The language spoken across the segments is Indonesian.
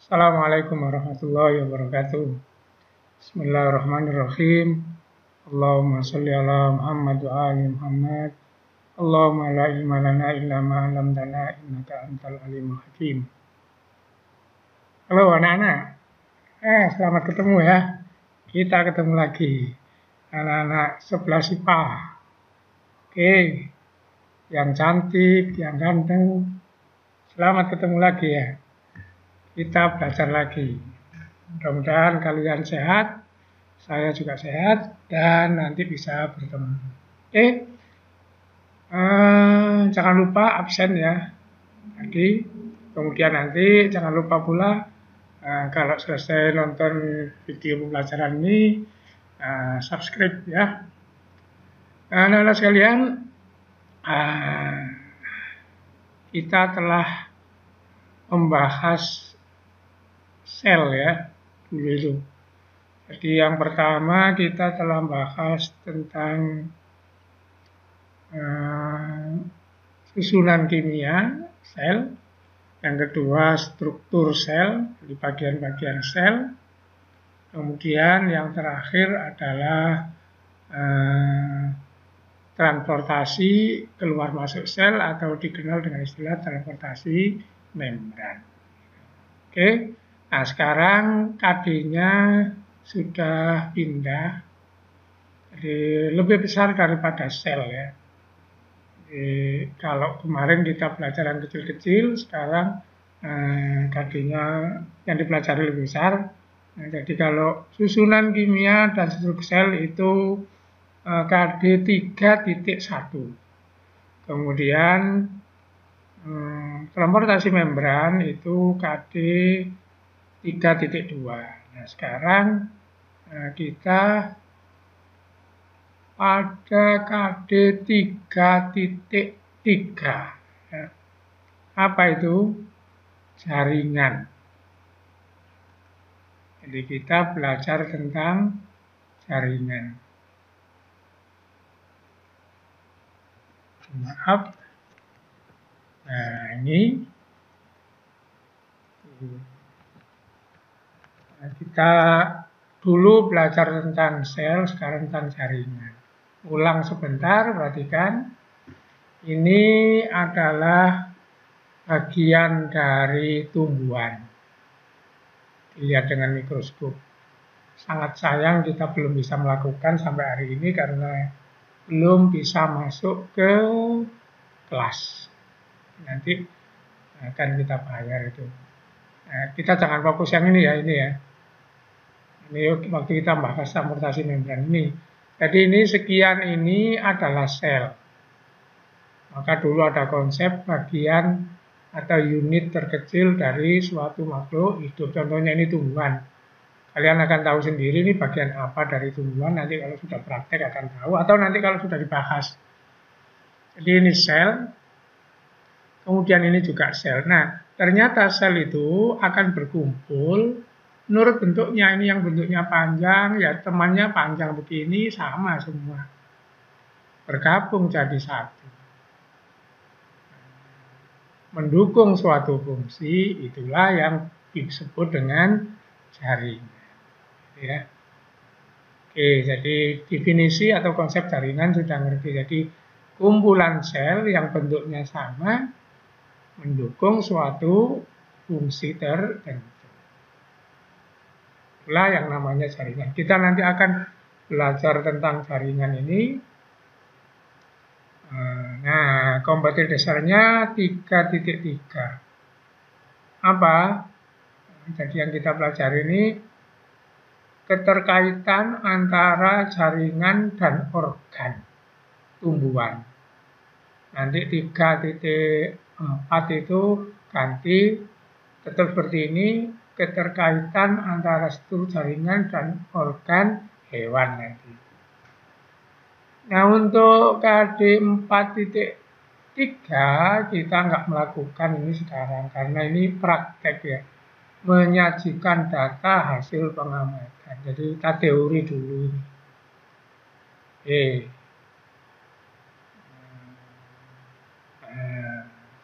Assalamualaikum warahmatullahi wabarakatuh. Bismillahirrahmanirrahim. Allahumma sholli ala Muhammad wa ali Muhammad. Allahumma la ilma lana illa ma 'allamtana innaka antal alimul hakim. Halo anak-anak. Selamat ketemu ya. Kita ketemu lagi. Anak-anak sebelah IPA. Oke. Yang cantik, yang ganteng. Selamat ketemu lagi ya. Kita belajar lagi. Mudah-mudahan kalian sehat, saya juga sehat, dan nanti bisa bertemu. Oke, jangan lupa absen ya tadi. Kemudian nanti jangan lupa pula kalau selesai nonton video pembelajaran ini, subscribe ya. Anak-anak sekalian, kita telah membahas sel ya dulu itu. Jadi yang pertama kita telah membahas tentang susunan kimia sel. Yang kedua struktur sel, di bagian-bagian sel. Kemudian yang terakhir adalah transportasi keluar masuk sel atau dikenal dengan istilah transportasi membran. Oke. Nah, sekarang KD-nya sudah pindah, jadi lebih besar daripada sel ya. Jadi, kalau kemarin kita pelajaran kecil-kecil, sekarang KD-nya yang dipelajari lebih besar. Nah, jadi kalau susunan kimia dan struktur sel itu KD 3.1. Kemudian transportasi membran itu KD 3.2. Nah, sekarang kita pada KD 3.3. Ya. Apa itu? Jaringan. Jadi kita belajar tentang jaringan. Maaf. Nah, ini kita dulu belajar tentang sel, sekarang tentang jaringan. Ulang sebentar, perhatikan. Ini adalah bagian dari tumbuhan. Dilihat dengan mikroskop. Sangat sayang kita belum bisa melakukan sampai hari ini karena belum bisa masuk ke kelas. Nanti akan kita bayar itu. Nah, kita jangan fokus yang ini ya, ini ya. Ini waktu kita bahas transportasi membran ini. Jadi ini sekian ini adalah sel. Maka dulu ada konsep bagian atau unit terkecil dari suatu makhluk hidup. Contohnya ini tumbuhan. Kalian akan tahu sendiri ini bagian apa dari tumbuhan. Nanti kalau sudah praktek akan tahu. Atau nanti kalau sudah dibahas. Jadi ini sel. Kemudian ini juga sel. Nah, ternyata sel itu akan berkumpul. Menurut bentuknya, ini yang bentuknya panjang, ya temannya panjang begini, sama semua. Bergabung jadi satu. Mendukung suatu fungsi, itulah yang disebut dengan jaringan. Ya. Oke, jadi definisi atau konsep jaringan sudah ngerti. Jadi kumpulan sel yang bentuknya sama, mendukung suatu fungsi tertentu. Itulah yang namanya jaringan. Kita nanti akan belajar tentang jaringan ini. Nah, kompetensi dasarnya 3.3. Apa? Jadi yang kita pelajari ini keterkaitan antara jaringan dan organ tumbuhan. Nanti 3.4 itu ganti tetap seperti ini. Keterkaitan antara struktur jaringan dan organ hewan nanti. Nah, untuk KD 4.3 kita nggak melakukan ini sekarang karena ini praktek ya, menyajikan data hasil pengamatan. Jadi kita teori dulu ini.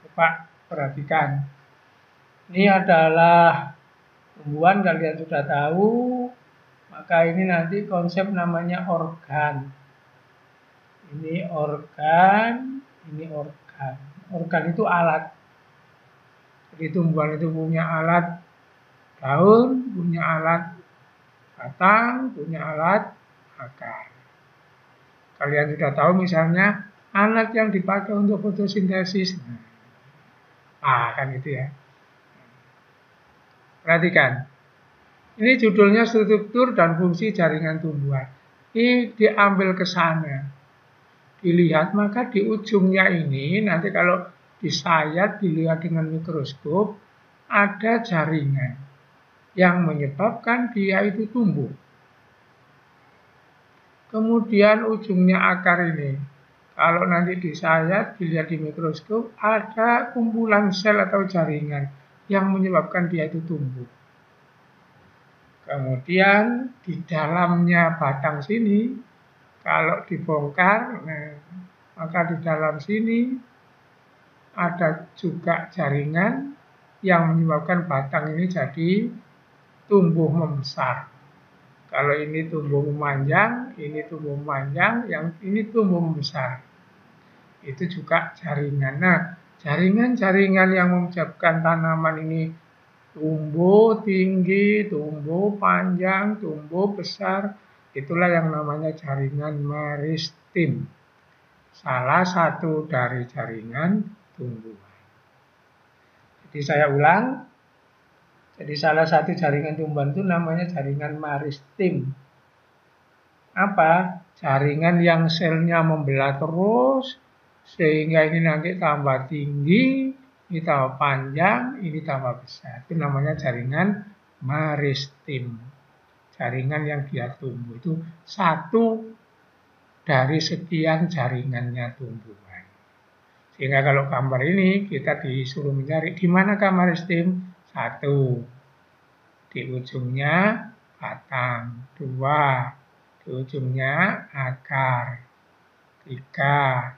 Coba perhatikan. Ini adalah Tumbuhan kalian sudah tahu, maka ini nanti konsep namanya organ. Ini organ, ini organ. Organ itu alat. Jadi tumbuhan itu punya alat daun, punya alat batang, punya alat akar. Kalian sudah tahu misalnya alat yang dipakai untuk fotosintesis. Kan itu ya. Perhatikan. Ini judulnya struktur dan fungsi jaringan tumbuhan. Ini diambil ke sana. Dilihat, maka di ujungnya ini nanti kalau disayat, dilihat dengan mikroskop, ada jaringan yang menyebabkan dia itu tumbuh. Kemudian ujungnya akar ini, kalau nanti disayat, dilihat di mikroskop, ada kumpulan sel atau jaringan yang menyebabkan dia itu tumbuh. Kemudian di dalamnya batang sini, kalau dibongkar, maka di dalam sini ada juga jaringan yang menyebabkan batang ini jadi tumbuh membesar. Kalau ini tumbuh memanjang, ini tumbuh memanjang, yang ini tumbuh membesar. Itu juga jaringan. Nah, jaringan-jaringan yang menyebabkan tanaman ini tumbuh tinggi, tumbuh panjang, tumbuh besar, itulah yang namanya jaringan meristem. Salah satu dari jaringan tumbuhan. Jadi saya ulang. Jadi salah satu jaringan tumbuhan itu namanya jaringan meristem. Apa? Jaringan yang selnya membelah terus, sehingga ini nanti tambah tinggi, ini tambah panjang, ini tambah besar. Itu namanya jaringan meristem. Jaringan yang dia tumbuh itu satu dari sekian jaringannya tumbuhan. Sehingga kalau gambar ini kita disuruh mencari di manakah meristem? Satu, di ujungnya batang. Dua, di ujungnya akar. Tiga,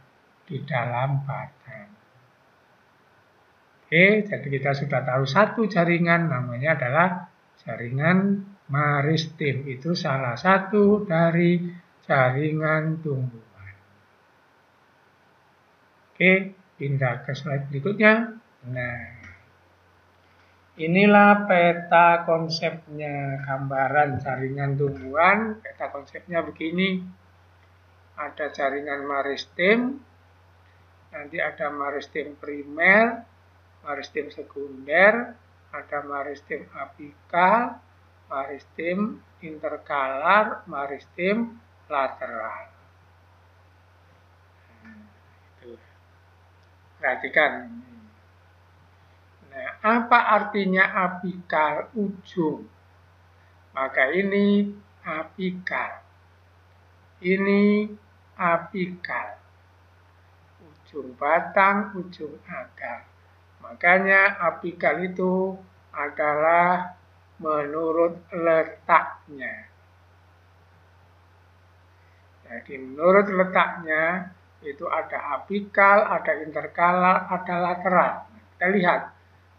di dalam batang. Oke, jadi kita sudah tahu satu jaringan namanya adalah jaringan meristem. Itu salah satu dari jaringan tumbuhan. Oke, pindah ke slide berikutnya. Nah, inilah peta konsepnya, gambaran jaringan tumbuhan. Peta konsepnya begini. Ada jaringan meristem, nanti ada meristem primer, meristem sekunder, ada meristem apikal, meristem interkalar, meristem lateral. Perhatikan. Nah, apa artinya apikal? Ujung. Maka ini apikal. Ini apikal. Ujung batang, ujung akar. Makanya apikal itu adalah menurut letaknya. Jadi menurut letaknya itu ada apikal, ada interkalar, ada lateral. Kita lihat,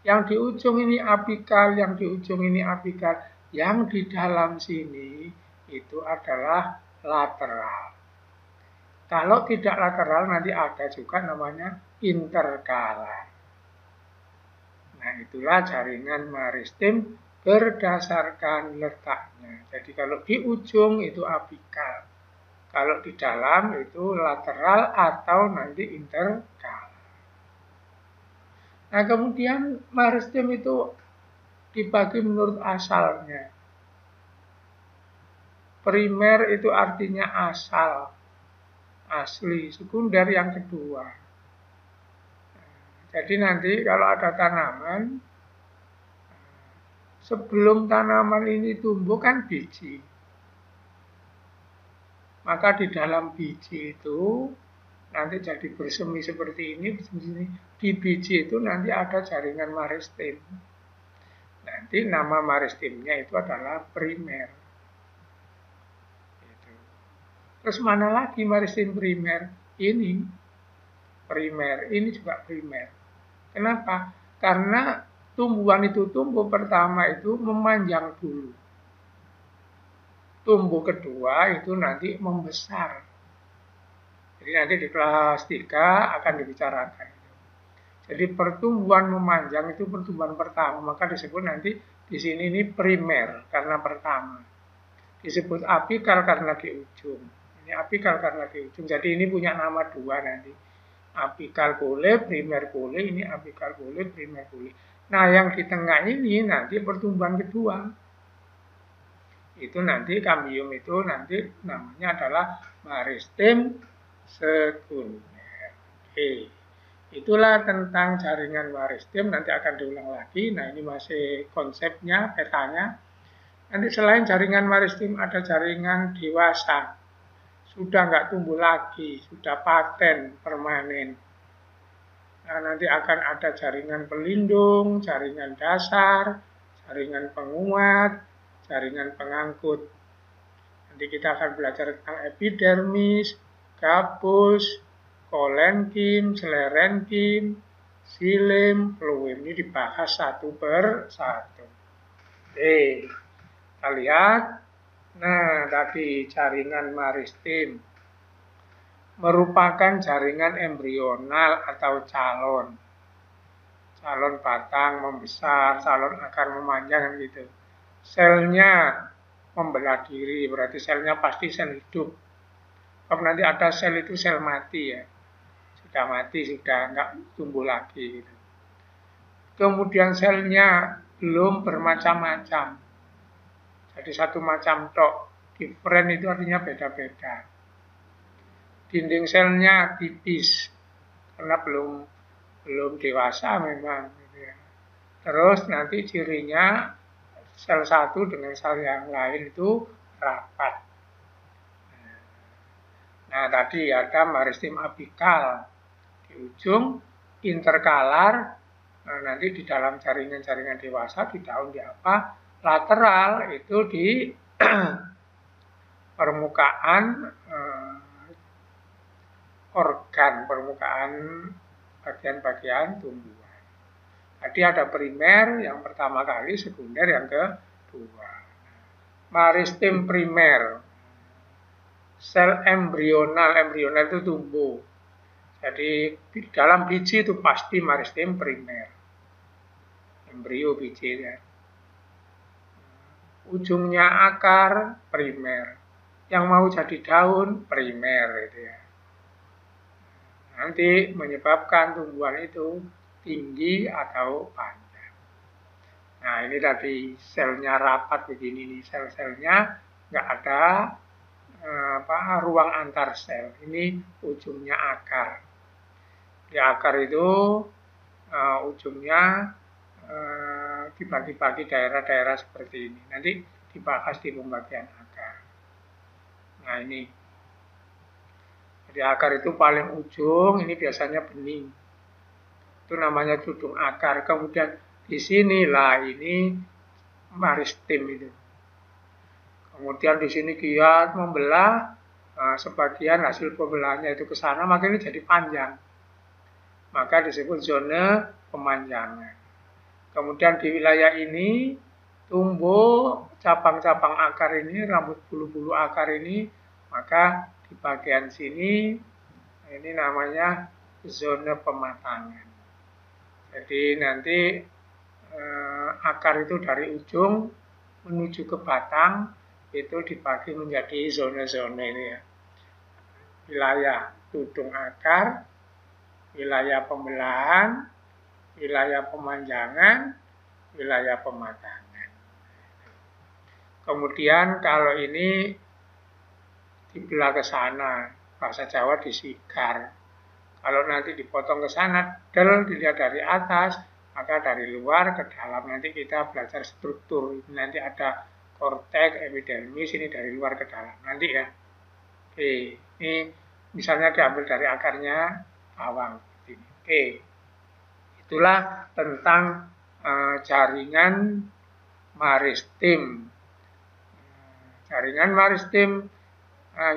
yang di ujung ini apikal, yang di ujung ini apikal, yang di dalam sini itu adalah lateral. Kalau tidak lateral nanti ada juga namanya interkalar. Nah, itulah jaringan meristem berdasarkan letaknya. Jadi kalau di ujung itu apikal. Kalau di dalam itu lateral atau nanti interkalar. Nah, kemudian meristem itu dibagi menurut asalnya. Primer itu artinya asal, asli. Sekunder yang kedua. Jadi nanti kalau ada tanaman, sebelum tanaman ini tumbuh kan biji. Maka di dalam biji itu nanti jadi bersemi seperti ini. Di biji itu nanti ada jaringan meristem. Nanti nama meristemnya itu adalah primer. Terus mana lagi meristem primer? Ini primer, ini juga primer. Kenapa? Karena tumbuhan itu tumbuh pertama itu memanjang dulu. Tumbuh kedua itu nanti membesar. Jadi nanti di kelas 3 akan dibicarakan. Jadi pertumbuhan memanjang itu pertumbuhan pertama, maka disebut nanti di sini ini primer karena pertama. Disebut apikal karena di ujung. Ini apikal karena di ujung. Jadi ini punya nama dua nanti. Apikal boleh, primer boleh, ini apikal boleh, primer boleh. Nah, yang di tengah ini nanti pertumbuhan kedua. Itu nanti kambium itu nanti namanya adalah meristem sekunder. Oke. Itulah tentang jaringan meristem, nanti akan diulang lagi. Nah, ini masih konsepnya, petanya. Nanti selain jaringan meristem ada jaringan dewasa. Sudah nggak tumbuh lagi, sudah paten, permanen. Nah, nanti akan ada jaringan pelindung, jaringan dasar, jaringan penguat, jaringan pengangkut. Nanti kita akan belajar tentang epidermis, gabus, kolenkim, sclerenkim, xilem, fluim. Ini dibahas satu per satu. Oke, kita lihat. Nah, tadi jaringan meristem merupakan jaringan embrional atau calon. Calon batang membesar, calon akar memanjang gitu. Selnya membelah diri, berarti selnya pasti sel hidup. Kalau nanti ada sel itu sel mati ya, sudah mati, sudah nggak tumbuh lagi. Gitu. Kemudian selnya belum bermacam-macam, jadi satu macam tok. Different itu artinya beda-beda. Dinding selnya tipis karena belum dewasa memang. Gitu ya. Terus nanti cirinya sel satu dengan sel yang lain itu rapat. Nah, tadi ada meristem apikal di ujung, interkalar, nah, nanti di dalam jaringan-jaringan dewasa, di daun di apa, lateral itu di permukaan organ, permukaan bagian-bagian tumbuhan. Tadi ada primer yang pertama kali, sekunder yang kedua. Meristem primer. Sel embrional itu tumbuh. Jadi di dalam biji itu pasti meristem primer. Embrio biji ya. Ujungnya akar primer. Yang mau jadi daun primer itu ya. Nanti menyebabkan tumbuhan itu tinggi atau panjang. Nah, ini tadi selnya rapat begini nih, sel-selnya nggak ada ruang antar sel. Ini ujungnya akar. Di akar itu ujungnya dibagi-bagi daerah-daerah seperti ini. Nanti dibahas di pembagian akar. Nah, ini. Jadi akar itu paling ujung, ini biasanya bening. Itu namanya tudung akar. Kemudian di sinilah ini meristem itu. Kemudian di sini giat membelah, sebagian hasil pembelahannya itu ke sana, maka ini jadi panjang. Maka disebut zona pemanjangan. Kemudian di wilayah ini tumbuh cabang-cabang akar ini, rambut bulu-bulu akar ini, maka di bagian sini ini namanya zona pematangan. Jadi nanti akar itu dari ujung menuju ke batang itu dibagi menjadi zona-zona ini ya. Wilayah tudung akar, wilayah pembelahan, wilayah pemanjangan, wilayah pematangan. Kemudian kalau ini dibelah ke sana, bahasa Jawa disigar. Kalau nanti dipotong ke sana, dilihat dari atas, maka dari luar ke dalam. Nanti kita belajar struktur. Nanti ada korteks, epidermis, ini dari luar ke dalam. Nanti ya. Oke, ini misalnya diambil dari akarnya bawang. Oke, itulah tentang jaringan meristem. Jaringan meristem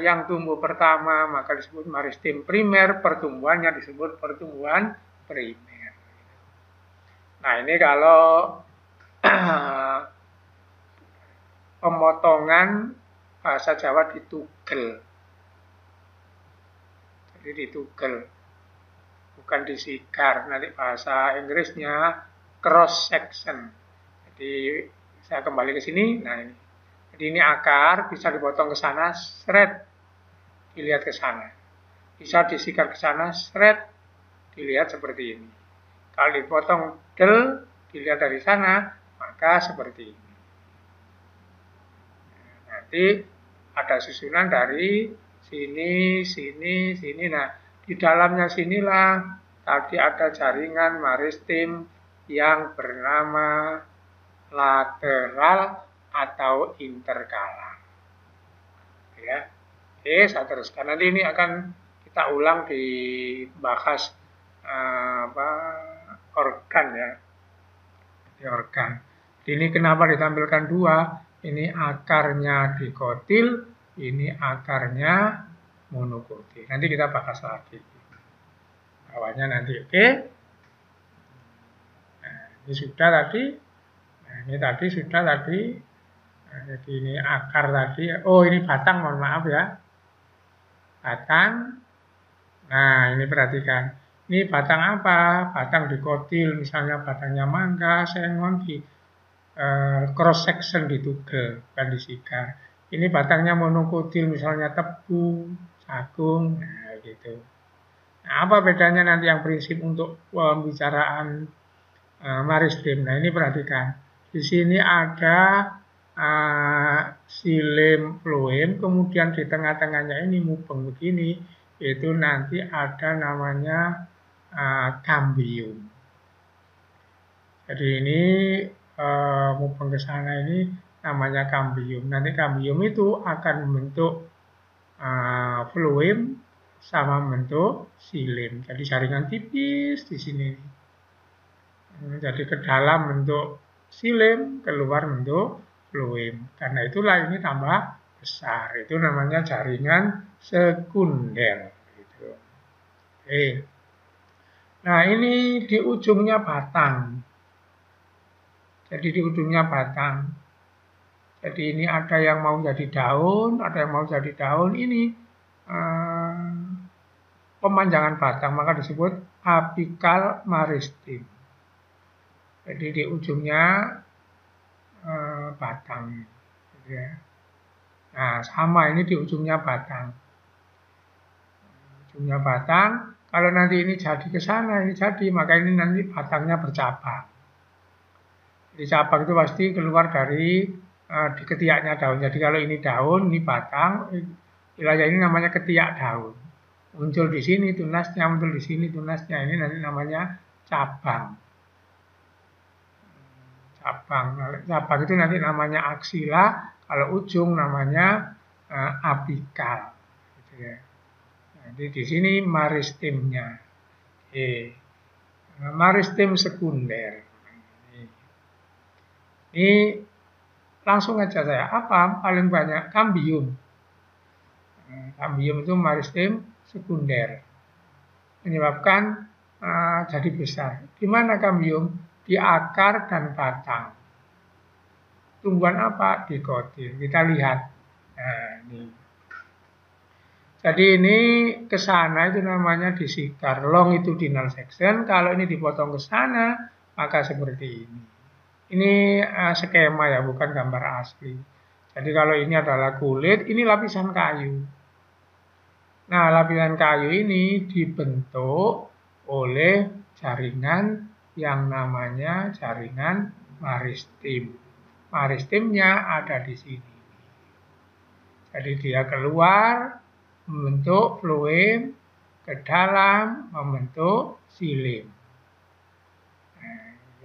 yang tumbuh pertama maka disebut meristem primer, pertumbuhannya disebut pertumbuhan primer. Nah, ini kalau pemotongan bahasa Jawa ditugel. Jadi ditugel, bukan disigar. Nanti bahasa Inggrisnya cross section. Jadi saya kembali ke sini. Nah, ini. Jadi ini akar bisa dipotong ke sana, seret, dilihat ke sana. Bisa disigar ke sana, seret, dilihat seperti ini. Kalau dipotong del, dilihat dari sana, maka seperti ini. Nanti ada susunan dari sini, sini, sini. Nah, di dalamnya sinilah tadi ada jaringan maristim yang bernama lateral atau interkalar. Ya. Oke, saya teruskan. Nanti ini akan kita ulang dibahas organ ya. Di organ. Ini kenapa ditampilkan dua? Ini akarnya dikotil, ini akarnya monokotil. Nanti kita bahas lagi. Bawahnya nanti, oke? Nah, ini sudah tadi. Nah, ini tadi sudah tadi. Nah, jadi ini akar tadi. Oh, ini batang, mohon maaf ya. Batang. Nah, ini perhatikan. Ini batang apa? Batang dikotil, misalnya batangnya mangga, sengon, di cross section ditugel, bukan disigar. Ini batangnya monokotil, misalnya tebu, jagung, nah gitu. Nah, apa bedanya nanti yang prinsip untuk pembicaraan maristim? Nah, ini perhatikan. Di sini ada xilem, phloem, kemudian di tengah-tengahnya ini mubeng begini, itu nanti ada namanya kambium. Jadi ini mubeng ke sana ini namanya kambium. Nanti kambium itu akan membentuk phloem sama membentuk xilem. Jadi jaringan tipis di sini. Jadi ke dalam bentuk xilem, keluar bentuk phloem. Karena itulah ini tambah besar. Itu namanya jaringan sekunder. Gitu. Oke. Nah, ini di ujungnya batang. Jadi di ujungnya batang. Jadi ini ada yang mau jadi daun, ada yang mau jadi daun. Ini pemanjangan batang, maka disebut apikal maristim. Jadi di ujungnya batang. Ya. Nah, sama ini di ujungnya batang. Ujungnya batang. Kalau nanti ini jadi ke sana, ini jadi, maka ini nanti batangnya bercabang. Jadi cabang itu pasti keluar dari di ketiaknya daun. Jadi kalau ini daun, ini batang, wilayah ini namanya ketiak daun. Muncul di sini tunasnya, muncul di sini tunasnya. Ini nanti namanya cabang. Cabang itu nanti namanya aksila, kalau ujung namanya apikal. Gitu ya. Jadi di sini maristimnya. Maristim sekunder. Ini langsung aja saya. Apa paling banyak? Kambium. Kambium itu maristim sekunder. Menyebabkan jadi besar. Di mana kambium? Di akar dan batang. Tumbuhan apa? Dikotil. Kita lihat. Nah, ini. Jadi ini ke sana itu namanya disigar. Longitudinal section. Kalau ini dipotong ke sana, maka seperti ini. Ini skema ya, bukan gambar asli. Jadi kalau ini adalah kulit, ini lapisan kayu. Nah, lapisan kayu ini dibentuk oleh jaringan yang namanya jaringan maristim. Maristimnya ada di sini. Jadi dia keluar, membentuk phloem, ke dalam, membentuk xilem.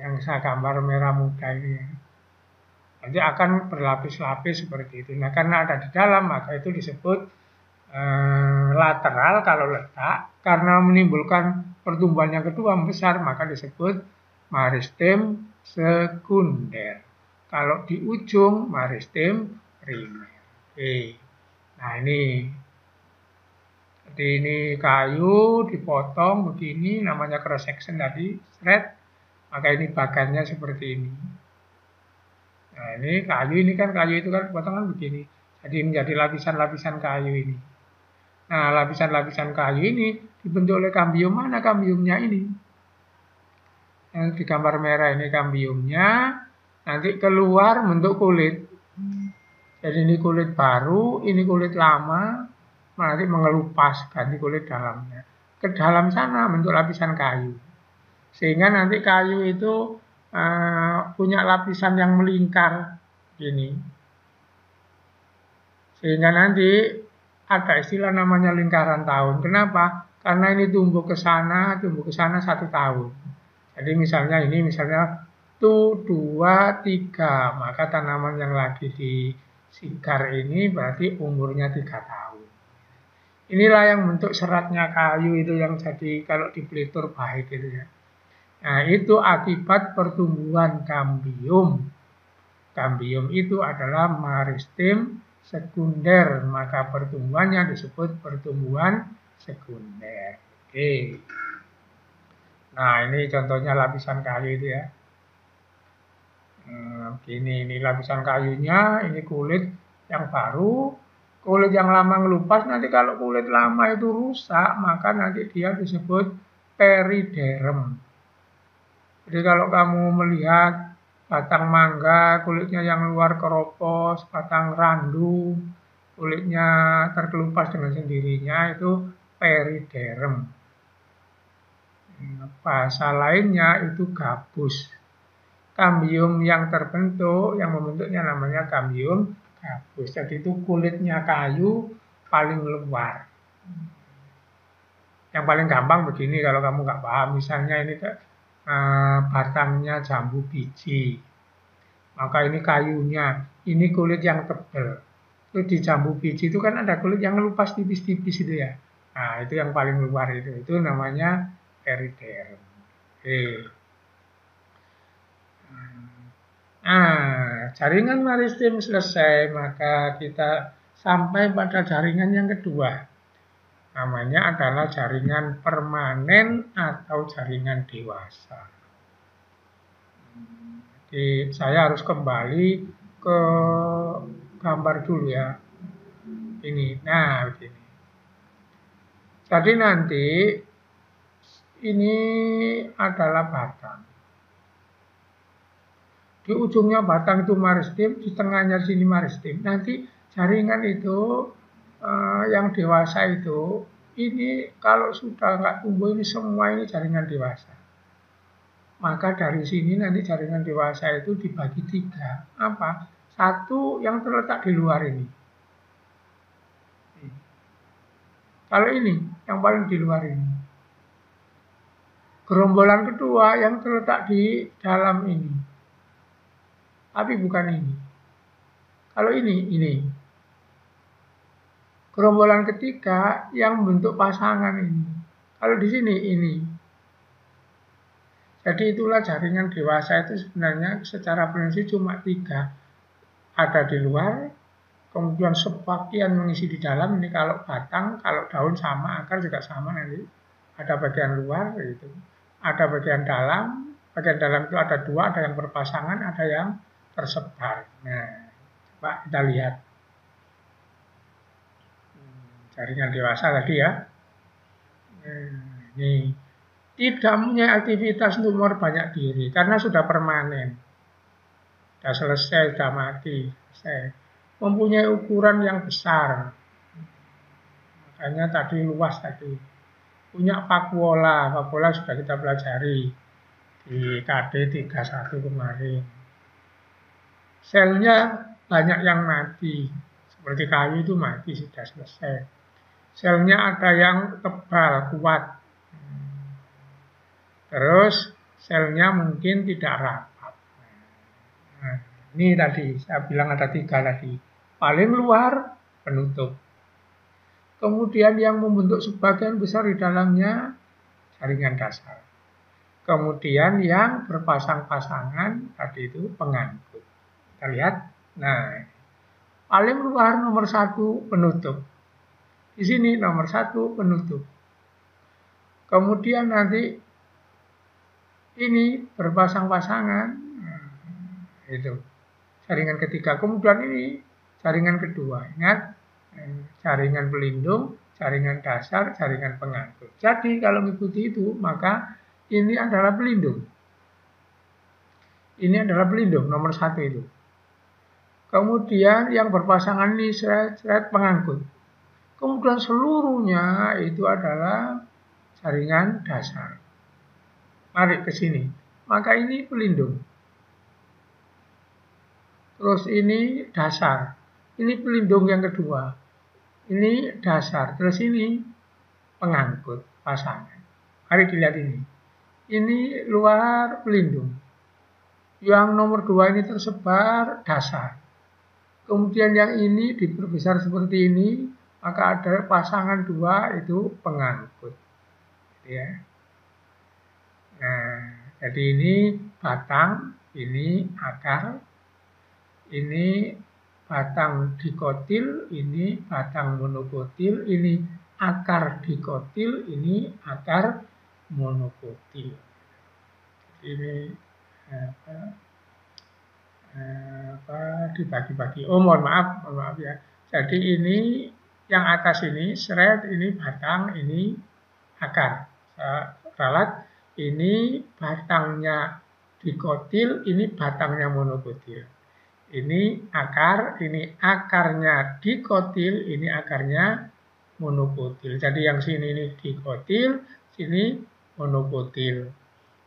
Yang saya gambar merah muda ini. Nanti akan berlapis-lapis seperti itu. Nah, karena ada di dalam, maka itu disebut lateral kalau letak. Karena menimbulkan pertumbuhan yang kedua besar, maka disebut maristim sekunder. Kalau di ujung, maristim primer. Oke. Nah, ini. Jadi ini kayu dipotong begini, namanya cross section tadi, thread. Maka ini bagannya seperti ini. Nah, ini kayu, ini kan kayu itu kan potongan begini. Jadi menjadi lapisan-lapisan kayu ini. Nah, lapisan-lapisan kayu ini dibentuk oleh kambium. Mana kambiumnya ini? Yang di gambar merah ini kambiumnya. Nanti keluar bentuk kulit. Jadi ini kulit baru, ini kulit lama. Nanti mengelupas ganti kulit dalamnya. Ke dalam sana bentuk lapisan kayu. Sehingga nanti kayu itu punya lapisan yang melingkar gini. Sehingga nanti ada istilah namanya lingkaran tahun. Kenapa? Karena ini tumbuh ke sana 1 tahun. Jadi misalnya ini misalnya 1, 2, 3, maka tanaman yang lagi disigar ini berarti umurnya 3 tahun. Inilah yang bentuk seratnya kayu itu yang jadi kalau dipelitur baik gitu ya. Nah, itu akibat pertumbuhan kambium. Kambium itu adalah meristem sekunder, maka pertumbuhannya disebut pertumbuhan sekunder. Oke. Nah, ini contohnya lapisan kayu itu ya. Ini lapisan kayunya, ini kulit yang baru, kulit yang lama ngelupas. Nanti kalau kulit lama itu rusak, maka nanti dia disebut periderm. Jadi kalau kamu melihat batang mangga, kulitnya yang luar keropos, batang randu, kulitnya terkelupas dengan sendirinya, itu periderm. Bahasa lainnya itu gabus. Kambium yang terbentuk, yang membentuknya namanya kambium gabus. Jadi itu kulitnya kayu paling luar. Yang paling gampang begini kalau kamu nggak paham, misalnya ini batangnya jambu biji, maka ini kayunya, ini kulit yang tebal. Itu di jambu biji itu kan ada kulit yang ngelupas tipis-tipis itu ya. Nah, itu yang paling luar itu namanya periderm. Nah, jaringan meristem selesai, maka kita sampai pada jaringan yang kedua. Namanya adalah jaringan permanen atau jaringan dewasa. Jadi saya harus kembali ke gambar dulu ya. Ini, nah begini. Jadi nanti ini adalah batang. Di ujungnya batang itu meristem, di tengahnya sini meristem. Nanti jaringan itu yang dewasa itu, ini kalau sudah nggak tumbuh ini semua ini jaringan dewasa. Maka dari sini nanti jaringan dewasa itu dibagi 3. Apa? 1 yang terletak di luar ini. Kalau ini yang paling di luar ini. Gerombolan kedua yang terletak di dalam ini. Tapi bukan ini. Kalau ini. Gerombolan ketiga yang bentuk pasangan ini. Kalau di sini, ini. Jadi itulah jaringan dewasa itu sebenarnya secara prinsip cuma 3. Ada di luar, kemudian sebagian mengisi di dalam. Ini kalau batang, kalau daun sama, akar juga sama nanti. Ada bagian luar, gitu. Ada bagian dalam. Bagian dalam itu ada 2, ada yang berpasangan, ada yang tersebar. Nah, coba kita lihat. Jaringan dewasa tadi ya. Ini tidak punya aktivitas untuk memperbanyak diri karena sudah permanen. Sudah selesai, sudah mati. Selesai. Mempunyai ukuran yang besar. Makanya tadi luas tadi. Punya vakuola. Vakuola sudah kita pelajari di KD 31 kemarin. Selnya banyak yang mati. Seperti kayu itu mati, sudah selesai. Selnya ada yang tebal, kuat. Terus selnya mungkin tidak rapat. Nah, ini tadi, saya bilang ada 3 tadi. Paling luar, penutup. Kemudian yang membentuk sebagian besar di dalamnya, jaringan dasar. Kemudian yang berpasang-pasangan, tadi itu pengangkut. Kita lihat, nah, paling luar nomor 1, penutup. Di sini nomor 1 penutup. Kemudian nanti ini berpasang-pasangan, itu jaringan ketiga. Kemudian ini jaringan kedua. Ingat, jaringan pelindung, jaringan dasar, jaringan pengangkut. Jadi kalau mengikuti itu, maka ini adalah pelindung. Ini adalah pelindung nomor 1 itu. Kemudian yang berpasangan ini seret pengangkut. Kemudian seluruhnya itu adalah jaringan dasar. Mari ke sini. Maka ini pelindung. Terus ini dasar. Ini pelindung yang kedua. Ini dasar. Terus ini pengangkut pasangan. Mari dilihat ini. Ini luar pelindung. Yang nomor 2 ini tersebar dasar. Kemudian yang ini diperbesar seperti ini, maka ada pasangan 2 itu pengangkut. Ya. Nah, jadi ini batang, ini akar, ini batang dikotil, ini batang monokotil, ini akar dikotil, ini akar monokotil. Ini dibagi-bagi. Oh, mohon maaf ya. Jadi ini yang atas ini seret, ini batang, ini akar. Saya ralat, ini batangnya dikotil, ini batangnya monokotil. Ini akar, ini akarnya dikotil, ini akarnya monokotil. Jadi yang sini ini dikotil, sini monokotil.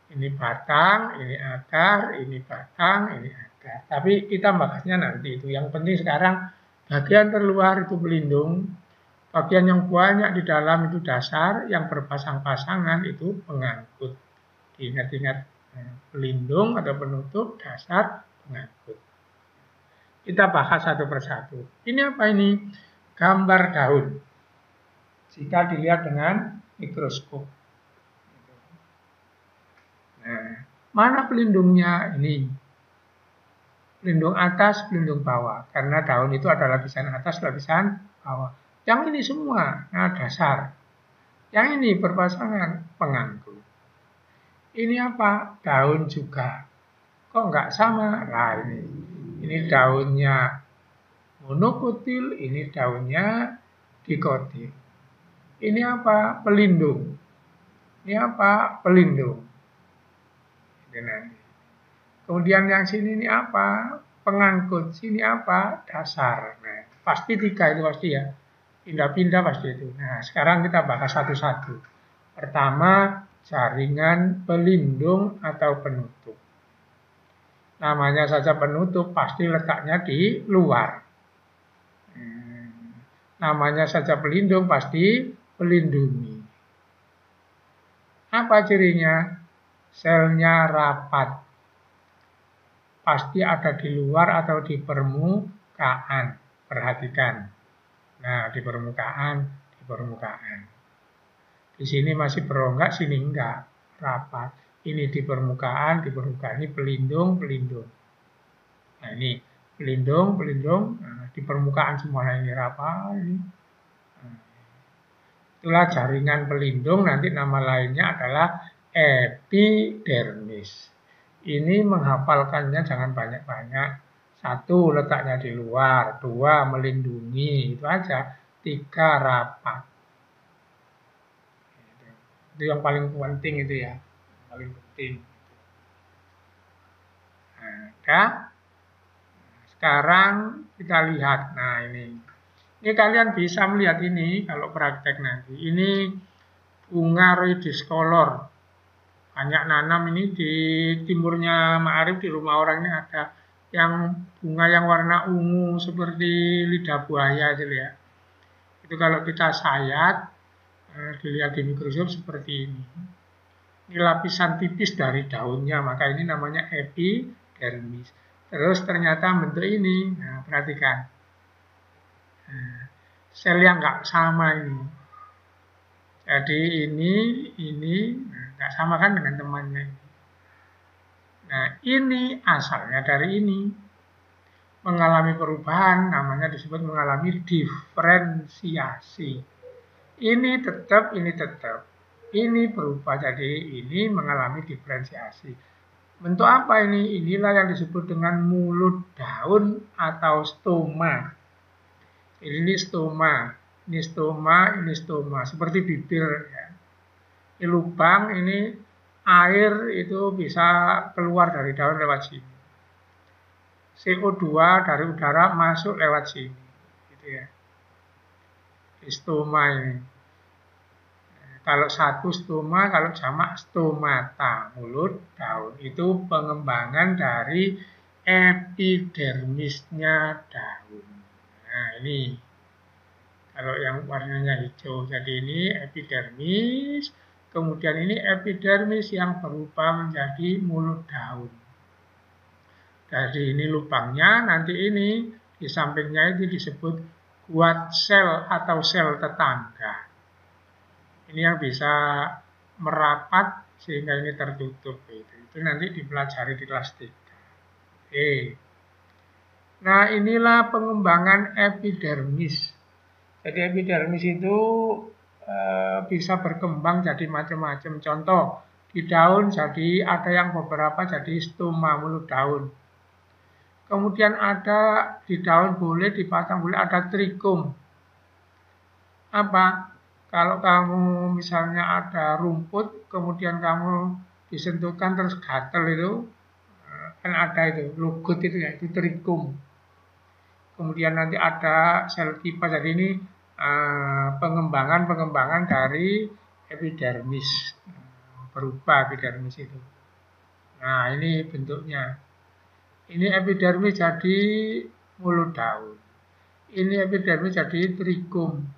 Ini batang, ini akar, ini batang, ini akar. Tapi kita bahasnya nanti itu. Yang penting sekarang bagian terluar itu pelindung, bagian yang banyak di dalam itu dasar, yang berpasang-pasangan itu pengangkut. Ingat-ingat, pelindung atau penutup, dasar, pengangkut. Kita bahas satu persatu. Ini apa ini? Gambar daun. Jika dilihat dengan mikroskop. Nah, mana pelindungnya ini? Pelindung atas, pelindung bawah. Karena daun itu ada lapisan atas, lapisan bawah. Yang ini semua, nah dasar. Yang ini berpasangan, pengangkut. Ini apa? Daun juga. Kok nggak sama? Nah ini daunnya monokotil, ini daunnya dikotil. Ini apa? Pelindung. Ini apa? Pelindung. Kemudian yang sini ini apa? Pengangkut. Sini apa? Dasar. Nah, pasti 3 itu pasti ya. Pindah-pindah pasti itu. Nah, sekarang kita bahas satu-satu. Pertama, jaringan pelindung atau penutup. Namanya saja penutup, pasti letaknya di luar. Namanya saja pelindung, pasti pelindungi. Apa cirinya? Selnya rapat. Pasti ada di luar atau di permukaan. Perhatikan. Nah, di permukaan, di permukaan. Di sini masih berongga, sini enggak. Rapat. Ini di permukaan, di permukaan. Ini pelindung, pelindung. Nah, ini pelindung, pelindung. Nah, di permukaan semuanya ini rapat. Ini. Nah, itulah jaringan pelindung. Nanti nama lainnya adalah epidermis. Ini menghafalkannya jangan banyak-banyak. 1, letaknya di luar. 2, melindungi. Itu aja. 3, rapat. Itu yang paling penting itu ya. Paling penting. Nah, sekarang kita lihat. Nah, ini kalian bisa melihat ini kalau praktek nanti. Ini bunga rediscolor. Banyak nanam ini di timurnya Ma'arif, di rumah orang ini ada yang bunga yang warna ungu seperti lidah buaya gitu ya. Itu kalau kita sayat, dilihat di mikroskop seperti ini. Ini lapisan tipis dari daunnya, maka ini namanya epidermis. Terus ternyata bentuk ini, nah perhatikan. Nah, sel yang nggak sama ini. Jadi ini nggak sama kan dengan temannya. Nah, ini asalnya dari ini. Mengalami perubahan, namanya disebut mengalami diferensiasi. Ini tetap, ini tetap. ini berubah jadi ini mengalami diferensiasi. Bentuk apa ini? Inilah yang disebut dengan mulut daun atau stoma. Ini stoma, ini stoma, ini stoma, seperti bibir ya. Ini lubang, ini air itu bisa keluar dari daun lewat sini. CO2 dari udara masuk lewat sini, gitu ya. Di stoma ini. Kalau satu stoma, kalau jamak stomata, mulut daun. Itu pengembangan dari epidermisnya daun. Nah ini, kalau yang warnanya hijau, jadi ini epidermis. Kemudian ini epidermis yang berubah menjadi mulut daun. Dari ini lubangnya, nanti ini di sampingnya itu disebut guat sel atau sel tetangga. Ini yang bisa merapat sehingga ini tertutup. Itu nanti dipelajari di kelas 3. Oke. Nah inilah pengembangan epidermis. Jadi epidermis itu bisa berkembang jadi macam-macam. Contoh, di daun jadi ada yang beberapa jadi stoma, mulut daun. Kemudian ada di daun boleh, di batang boleh ada trikum. Apa? Kalau kamu misalnya ada rumput, kemudian kamu disentuhkan terus gatel itu, kan ada itu, lugut itu ya, itu trikum. Kemudian nanti ada sel kipas, jadi ini pengembangan dari epidermis, berubah epidermis itu. Nah ini bentuknya. Ini epidermis jadi mulut daun. Ini epidermis jadi trikum.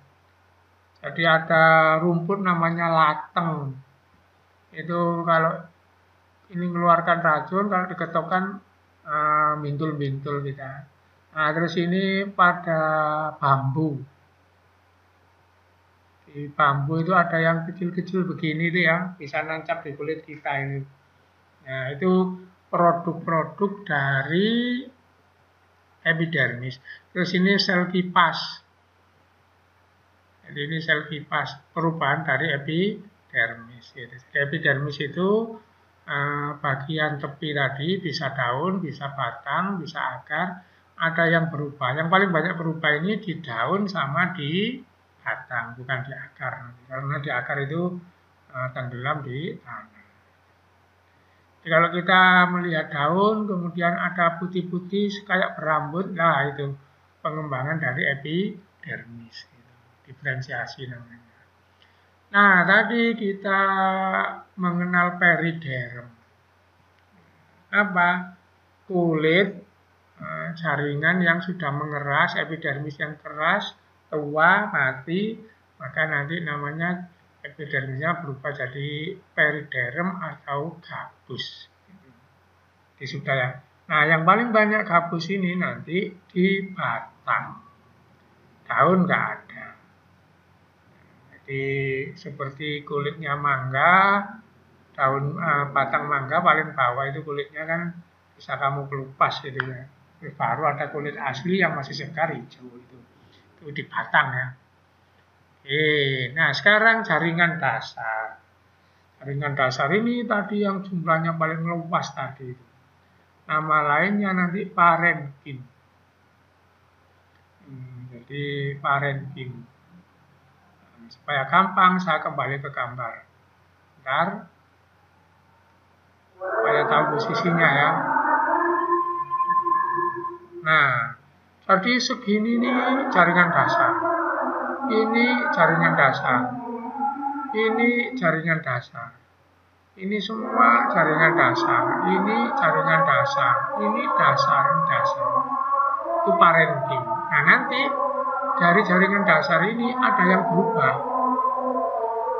Jadi ada rumput namanya lateng. Itu kalau ini mengeluarkan racun, kalau diketokkan bintul-bintul kita. Nah terus ini pada bambu. Di bambu itu ada yang kecil-kecil begini itu ya, bisa nancap di kulit kita ini. Nah itu produk-produk dari epidermis. Terus ini sel kipas. Jadi ini sel kipas, perubahan dari epidermis. Jadi epidermis itu bagian tepi tadi bisa daun, bisa batang, bisa akar, ada yang berubah. Yang paling banyak berubah ini di daun sama di batang, bukan di akar. Karena di akar itu tenggelam di tanah. Jadi kalau kita melihat daun, kemudian ada putih-putih kayak berambut, nah itu pengembangan dari epidermis. Diferensiasi namanya. Nah, tadi kita mengenal periderm. Apa? Kulit jaringan yang sudah mengeras, epidermis yang keras, tua, mati, maka nanti namanya epidermisnya berubah jadi periderm atau gabus. Di sudah ya. Nah, yang paling banyak gabus ini nanti di batang. Daun nggak ada. Seperti kulitnya mangga, daun batang mangga paling bawah itu kulitnya kan bisa kamu kelupas gitu ya. Baru ada kulit asli yang masih segar hijau itu di batang ya. Nah sekarang jaringan dasar. Jaringan dasar ini tadi yang jumlahnya paling luas tadi. Nama lainnya nanti parenkim. Jadi parenkim. Supaya gampang, saya kembali ke gambar. Bentar. Supaya tahu posisinya ya. Nah, jadi segini nih jaringan dasar. Ini jaringan dasar. Ini jaringan dasar. Ini semua jaringan dasar. Ini jaringan dasar. Ini dasar, ini dasar. Itu parenkim. Nah, nanti dari jaringan dasar ini ada yang berubah.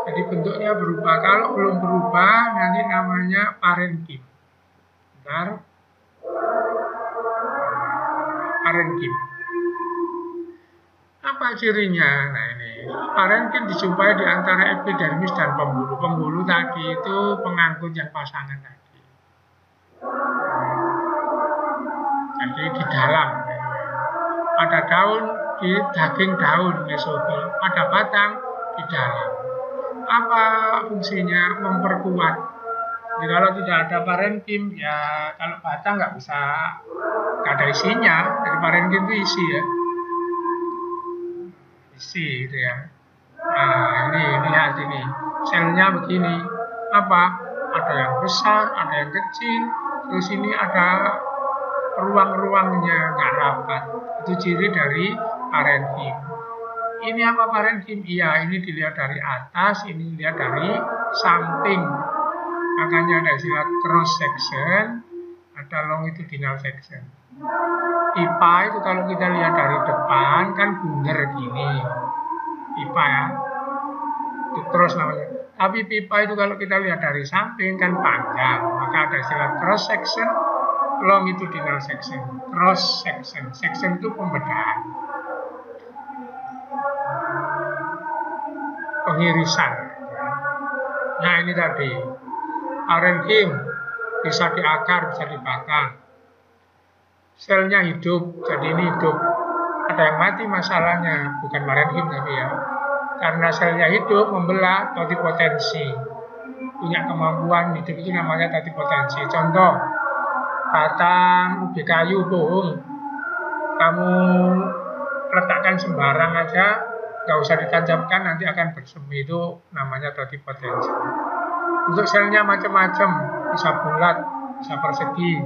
Jadi bentuknya berubah. Kalau belum berubah nanti namanya parenkim. Bentar. Parenkim. Apa cirinya? Nah ini. Parenkim dijumpai di antara epidermis dan pembuluh. Pembuluh tadi itu pengangkut yang pasangan tadi. Jadi di dalam. Pada daun, di daging daun mesofil, pada batang di dalam. apa fungsinya? Memperkuat. Jadi kalau tidak ada parenkim, ya kalau bata nggak ada isinya. Jadi parenkim itu isi ya. Isi gitu ya. Nah, ini lihat ini. Selnya begini. Apa? Ada yang besar, ada yang kecil. Terus ini ada ruang-ruangnya nggak rapat. Itu ciri dari parenkim. Ini apa parenkim? Iya, ini dilihat dari atas, ini dilihat dari samping. Makanya ada istilah cross section, ada longitudinal section. Pipa itu kalau kita lihat dari depan kan bundar gini. Pipa ya. Itu cross namanya. Tapi pipa itu kalau kita lihat dari samping kan panjang. Maka ada istilah cross section, longitudinal section. Cross section. Section itu pembedahan. Pengirisan. Nah ini tadi. Parenkim bisa di akar, bisa dibakar. Selnya hidup, jadi ini hidup. Ada yang mati masalahnya, bukan parenkim tapi ya. Karena selnya hidup, membelah totipotensi. Punya kemampuan hidup itu namanya totipotensi. Contoh, batang ubi kayu bohong. Kamu letakkan sembarang aja, nggak usah ditancapkan, nanti akan bersemi. Itu namanya totipotensi. Untuk selnya macam-macam, bisa bulat, bisa persegi.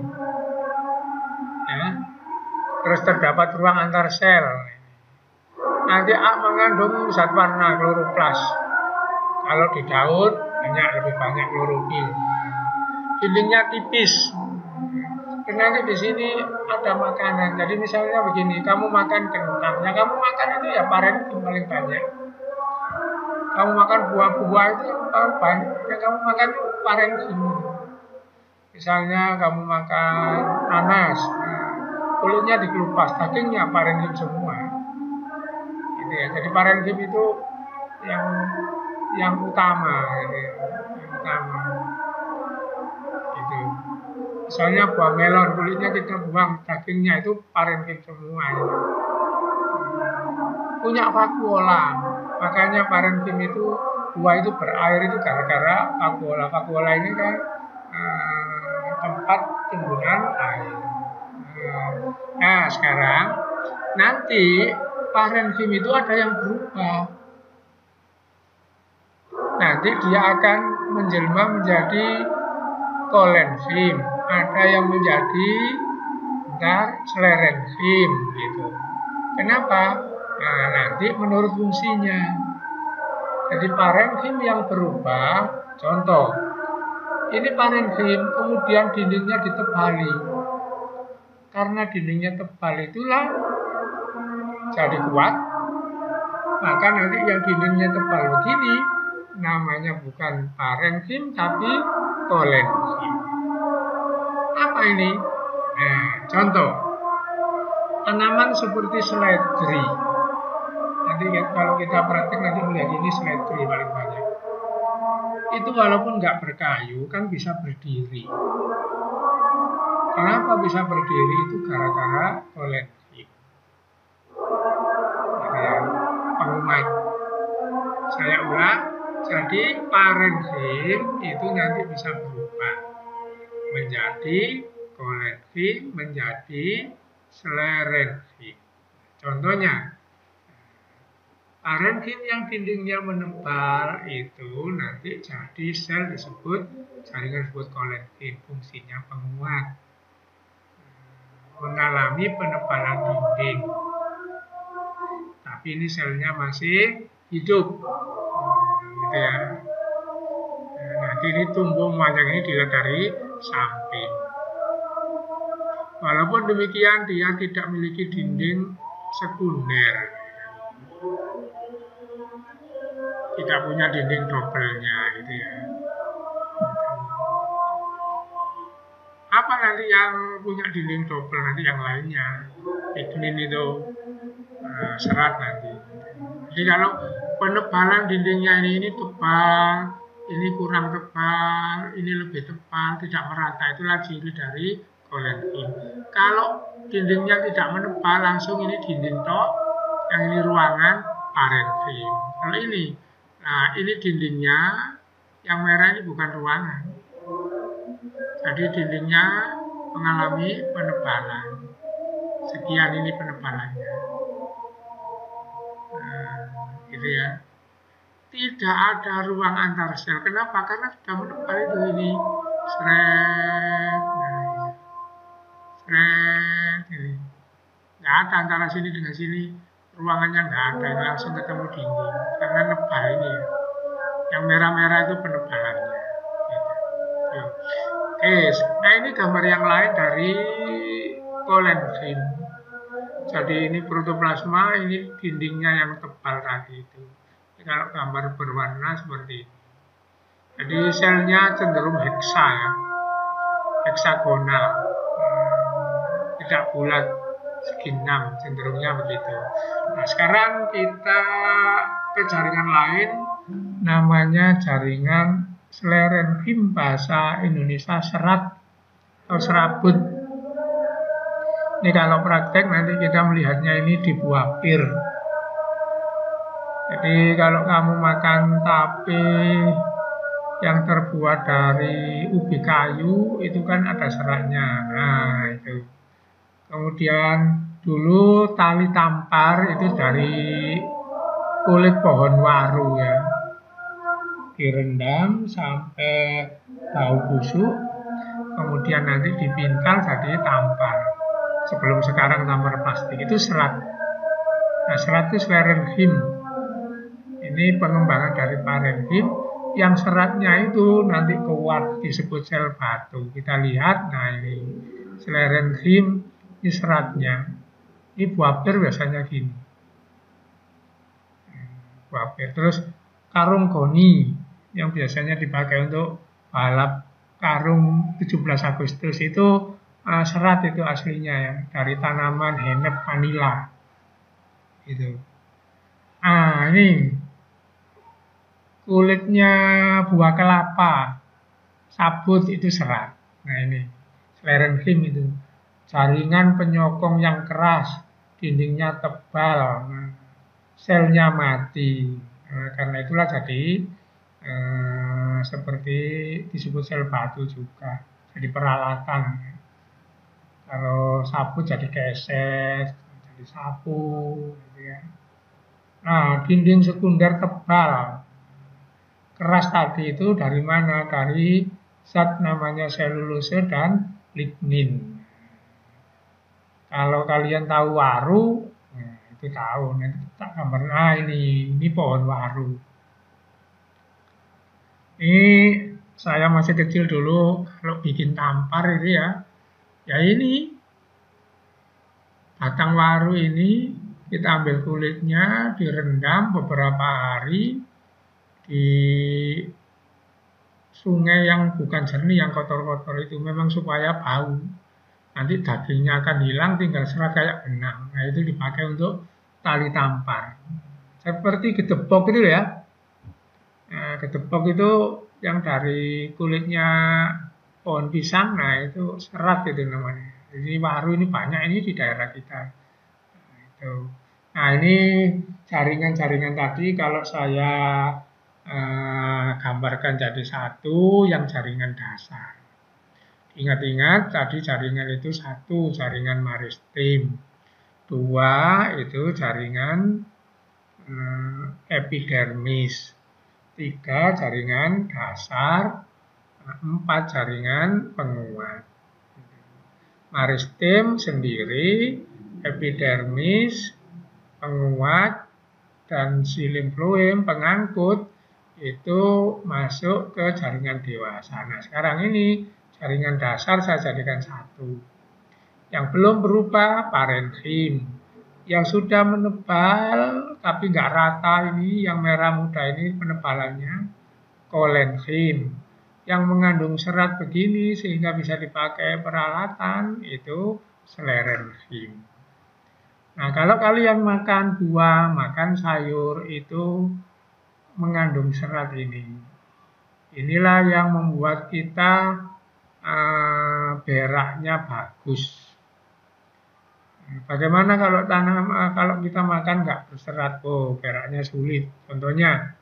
Ya. Terus terdapat ruang antar sel. Nanti mengandung zat warna kloroplas. Kalau di daun lebih banyak klorofil. Dindingnya tipis. Nanti di sini ada makanan. Jadi misalnya begini, kamu makan kentang, yang kamu makan itu ya parenkim paling banyak. Kamu makan buah-buah itu yang banyak, yang kamu makan itu parenkim. Misalnya kamu makan nanas, kulitnya dikelupas, dagingnya parenkim semua. Gitu ya. Jadi parenkim itu yang utama, gitu ya. Yang utama. Gitu. Misalnya buah melon, kulitnya kita buang, dagingnya itu parenkim semua. Gitu. Punya vakuola, makanya parenkim itu buah itu berair itu gara-gara vakuola. Vakuola ini kan tempat timbunan air. Nah sekarang nanti parenkim itu ada yang berubah. Nanti dia akan menjelma menjadi kolenfim, ada yang menjadi sclerenfim gitu. Kenapa? Nah, nanti menurut fungsinya. Jadi parenkim yang berubah, contoh, ini parenkim, kemudian dindingnya ditebali. Karena dindingnya tebal itulah jadi kuat, maka nanti yang dindingnya tebal begini, namanya bukan parenkim, tapi kolenfim. Apa ini? Nah, contoh, tanaman seperti seledri. Nanti kalau kita praktek nanti melihat ini seledri paling banyak. Itu walaupun nggak berkayu kan bisa berdiri. Kenapa bisa berdiri? Itu gara-gara kolenfim. Pengumat. Saya ulang. Jadi parenkim itu nanti bisa berubah menjadi kolenfim, menjadi sclerenfim. Contohnya, parenkim yang dindingnya menebal itu nanti jadi sel disebut jaringan disebut kolenfim, fungsinya penguat, mengalami penebalan dinding. Tapi ini selnya masih hidup, gitu ya. Nanti ini tumbuh memanjang ini dilihat dari samping. Walaupun demikian dia tidak memiliki dinding sekunder. Tidak punya dinding dobelnya gitu ya. Apa nanti yang punya dinding dobel nanti yang lainnya? Lignin itu serat nanti. Jadi kalau penebalan dindingnya ini tebal, ini kurang tebal, ini lebih tebal, tidak merata, itulah ciri dari kolenfim. Kalau dindingnya tidak menebal, langsung ini dinding tok, yang ini ruangan parenkim. Kalau ini Nah, ini dindingnya, yang merah ini bukan ruangan. Jadi dindingnya mengalami penebalan. Sekian ini penebalannya. Nah, gitu ya. Tidak ada ruang antar sel. Kenapa? Karena sudah menebal itu ini. Seret. Nah, seret. Ini. Nggak ada antara sini dengan sini. Ruangannya nggak ada. Ini langsung ketemu dinding. Karena nebal ini ya. Yang merah-merah itu penebalannya. Gitu. Oke, nah ini gambar yang lain dari kolensin. Jadi ini protoplasma, ini dindingnya yang tebal tadi itu. Ini kalau gambar berwarna seperti ini. Jadi selnya cenderung heksa ya, heksagonal, tidak bulat segi 6, cenderungnya begitu. Nah sekarang kita ke jaringan lain, namanya jaringan Schlerenheim, bahasa Indonesia serat atau serabut. Ini kalau praktek nanti kita melihatnya ini di buah pir. Jadi kalau kamu makan tape yang terbuat dari ubi kayu itu kan ada seratnya. Nah itu. Kemudian dulu tali tampar itu dari kulit pohon waru ya. Direndam sampai bau busuk. Kemudian nanti dipintal jadi tampar. Sebelum sekarang tampar plastik itu serat. Nah serat itu Schlerenheim. Ini pengembangan dari parenkim. Yang seratnya itu nanti kuat disebut sel batu. Kita lihat, nah ini Schlerenheim, ini seratnya. Ini buah pir biasanya gini. Buah pir. Terus karung goni yang biasanya dipakai untuk balap karung 17 Agustus itu serat itu aslinya ya, dari tanaman hennep vanilla. Itu. Ah, ini kulitnya buah kelapa, sabut itu serat. Nah ini Schlerenheim itu jaringan penyokong yang keras, dindingnya tebal, selnya mati. Karena itulah jadi seperti disebut sel batu juga, jadi peralatan. Kalau sabut jadi keset, jadi sapu, gitu ya. Nah dinding sekunder tebal. Keras tadi itu dari mana? Dari zat namanya selulose dan lignin. Kalau kalian tahu waru, nah itu tahu. Nanti tak gambar. Nah ini pohon waru. Ini saya masih kecil dulu kalau bikin tampar itu ya. Ya ini batang waru ini kita ambil kulitnya, direndam beberapa hari di sungai yang bukan jernih, yang kotor-kotor itu memang supaya bau. Nanti dagingnya akan hilang, tinggal serat kayak benang. Nah itu dipakai untuk tali tampar. Seperti gedebok itu ya. Nah, gedebok itu yang dari kulitnya pohon pisang, nah itu serat itu namanya. Jadi waru ini banyak ini di daerah kita. Nah, itu. Nah ini jaringan-jaringan tadi kalau saya gambarkan jadi satu yang jaringan dasar. Ingat-ingat tadi jaringan itu satu, jaringan maristim. Dua itu jaringan epidermis. Tiga jaringan dasar. Empat jaringan penguat. Maristim sendiri, epidermis, penguat, dan xilem floem pengangkut itu masuk ke jaringan dewasa. Nah sekarang ini jaringan dasar saya jadikan satu. Yang belum berupa parenkim. Yang sudah menebal tapi nggak rata ini, yang merah muda ini penebalannya kolenkim. Yang mengandung serat begini sehingga bisa dipakai peralatan itu Schlerenheim. Nah kalau kalian makan buah, makan sayur itu mengandung serat ini. Inilah yang membuat kita beraknya bagus. Bagaimana kalau kita makan nggak berserat? Oh, beraknya sulit. Contohnya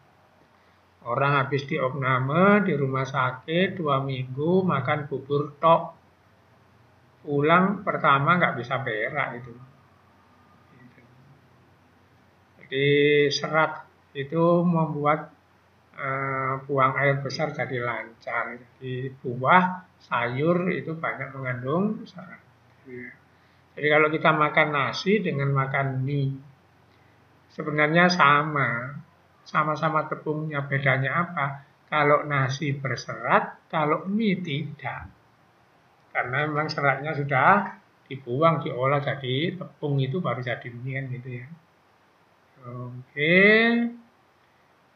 Orang habis diopname di rumah sakit 2 minggu makan bubur tok. Pulang pertama nggak bisa berak itu. Jadi serat itu membuat buang air besar jadi lancar. Jadi buah, sayur itu banyak mengandung serat. Jadi kalau kita makan nasi dengan makan mie, sebenarnya sama-sama tepungnya. Bedanya apa? Kalau nasi berserat, kalau mie tidak. Karena memang seratnya sudah dibuang, diolah jadi tepung itu baru jadi mie kan gitu ya. Oke.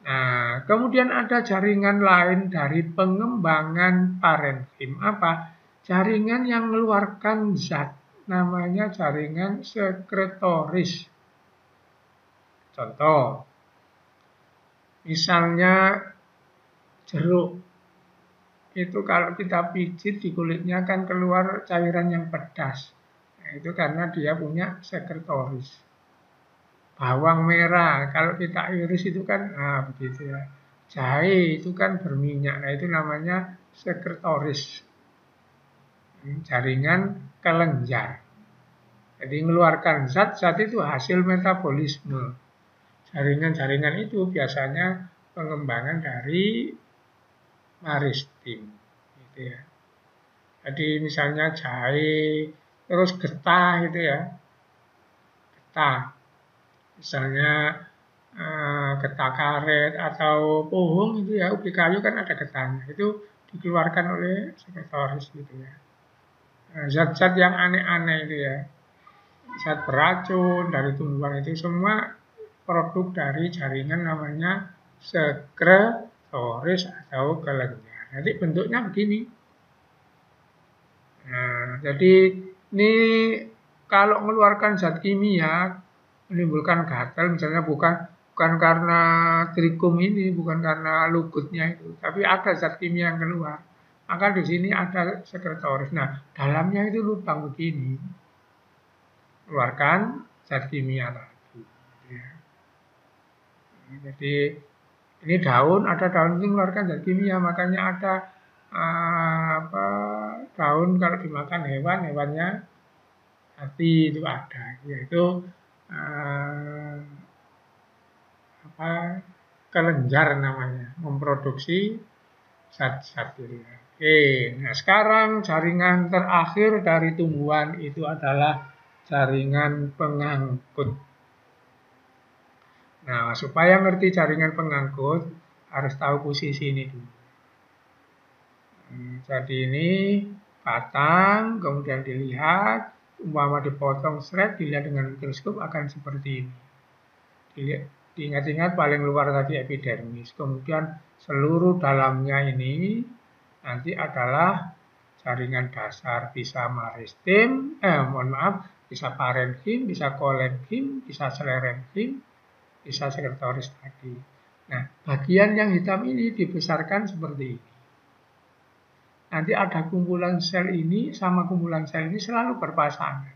Nah, kemudian ada jaringan lain dari pengembangan parenkim. Apa? Jaringan yang mengeluarkan zat. Namanya jaringan sekretoris. Contoh, misalnya jeruk. Itu kalau kita pijit di kulitnya kan keluar cairan yang pedas. Nah, itu karena dia punya sekretoris. Bawang merah, kalau kita iris itu kan, begitu ya. Jahe itu kan berminyak, nah itu namanya sekretoris. Jaringan kelenjar. Jadi mengeluarkan zat-zat itu hasil metabolisme. Jaringan-jaringan itu biasanya pengembangan dari maristim. Gitu ya. Jadi misalnya jahe, terus getah itu ya. Getah. Misalnya getah karet atau pohon itu ya, ubi kayu kan ada getahnya. Itu dikeluarkan oleh sekretoris gitu ya. Zat-zat yang aneh-aneh itu ya. Zat beracun dari tumbuhan itu semua produk dari jaringan namanya sekretoris atau kelenjar. Nanti bentuknya begini. Nah, jadi ini kalau mengeluarkan zat kimia menimbulkan gatal, misalnya bukan karena trikum ini, bukan karena lugutnya itu, tapi ada zat kimia yang keluar. Maka di sini ada sekretoris. Nah, dalamnya itu lubang begini, keluarkan zat kimia lagi. Ya. Jadi ini daun, ada daun itu mengeluarkan zat kimia, makanya ada daun kalau dimakan hewan, hewannya hati itu ada, yaitu kelenjar namanya, memproduksi zat-zat itu. Oke, nah sekarang jaringan terakhir dari tumbuhan itu adalah jaringan pengangkut. Nah, supaya ngerti jaringan pengangkut, harus tahu posisi ini dulu. Jadi ini batang, kemudian dilihat, umpama dipotong seret, dilihat dengan mikroskop akan seperti ini. Diingat-ingat paling luar tadi epidermis, kemudian seluruh dalamnya ini nanti adalah jaringan dasar, bisa maristim, bisa parenkim, bisa kolenkim, bisa selenkim, bisa sekretoris tadi. Nah, bagian yang hitam ini dibesarkan seperti ini. Nanti ada kumpulan sel ini sama kumpulan sel ini selalu berpasangan.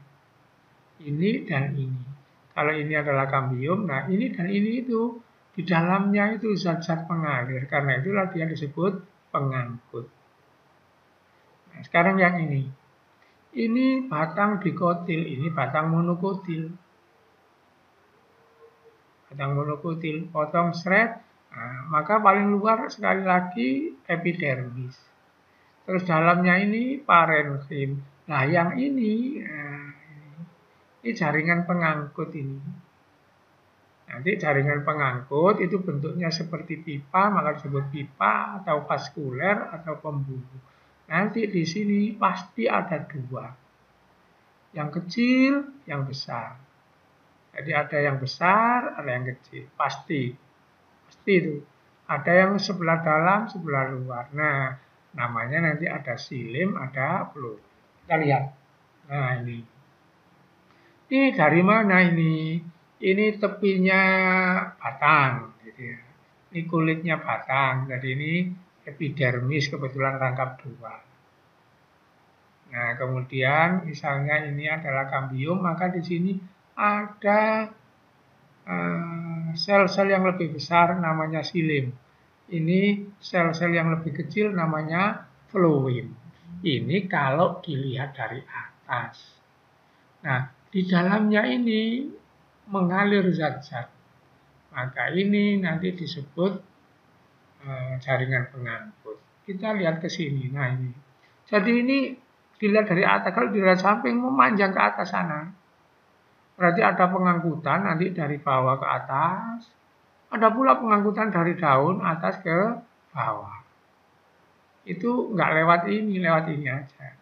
Ini dan ini. Kalau ini adalah kambium, nah ini dan ini itu di dalamnya itu zat-zat pengalir. Karena itulah dia disebut pengangkut. Nah, sekarang yang ini. Ini batang dikotil, ini batang monokotil. Batang monokotil, potong seret, nah, maka paling luar sekali lagi epidermis. Terus dalamnya ini parenkim. Nah, yang ini jaringan pengangkut ini. Nanti jaringan pengangkut itu bentuknya seperti pipa, maka disebut pipa atau vaskuler atau pembuluh. Nanti di sini pasti ada dua. Yang kecil, yang besar. Jadi ada yang besar, ada yang kecil. Pasti. Pasti itu. Ada yang sebelah dalam, sebelah luar. Nah, namanya nanti ada silim, ada peluru. Kita lihat. Nah, ini. Ini dari mana ini? Ini tepinya batang. Gitu ya. Ini kulitnya batang. Jadi ini epidermis, kebetulan rangkap dua. Nah, kemudian misalnya ini adalah kambium, maka di sini ada sel-sel yang lebih besar namanya silim. Ini sel-sel yang lebih kecil namanya fluid. Ini kalau dilihat dari atas. Nah, di dalamnya ini mengalir zat-zat. Maka ini nanti disebut jaringan pengangkut. Kita lihat ke sini. Nah, ini. Jadi ini dilihat dari atas, kalau dilihat samping memanjang ke atas sana. Berarti ada pengangkutan nanti dari bawah ke atas. Ada pula pengangkutan dari daun atas ke bawah. Itu nggak lewat ini aja.